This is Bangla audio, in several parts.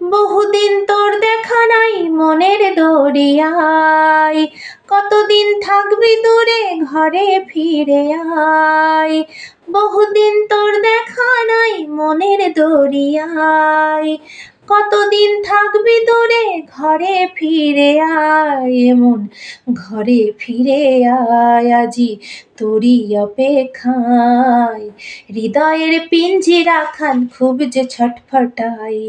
বহুদিন তোর দেখা নাই মনের দরিয়ায়, কতদিন থাকবি দূরে ঘরে ফিরে আয়। বহুদিন তোর দেখা নাই মনের দরিয়ায়, কতদিন থাকবি দূরে ঘরে ফিরে আয়। মন ঘরে ফিরে আয়, আজি তোরই অপেক্ষায়। হৃদয়ের পিঞ্জিরা খান খুব যে ছটফটাই,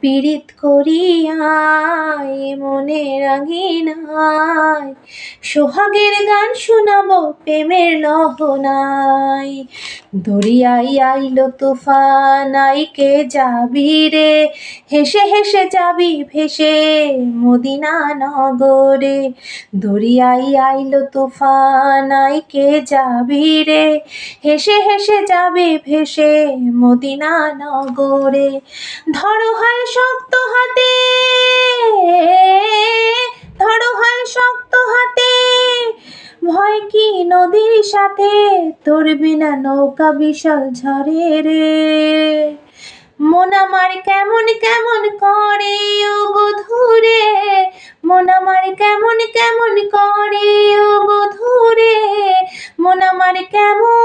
পীড়িত করিয়ায় মনের আঙিনায়। সোহাগের গান শোনাবো প্রেমের লহনায়। দরিয়ায় আইলো তুফান, আইকে যাবি রে হেসে হেসে যাবি ভেসে মদিনা নগরে। দরিয়ায় আইলো তুফান, আইকে যাবি রে হেসে হেসে যাবি ভেসে মদিনা নগরে। ধরো হাল শক্ত হাতে, ধরো হাল শক্ত হাতে, ভয় কি নদীর সাথে, তোর বিনা নৌকা বিশাল ঝরে রে। মন আমার কেমন কেমন করে ও বধুরে, মন আমার কেমন কেমন করে ও বধুরে, মন আমার কেমন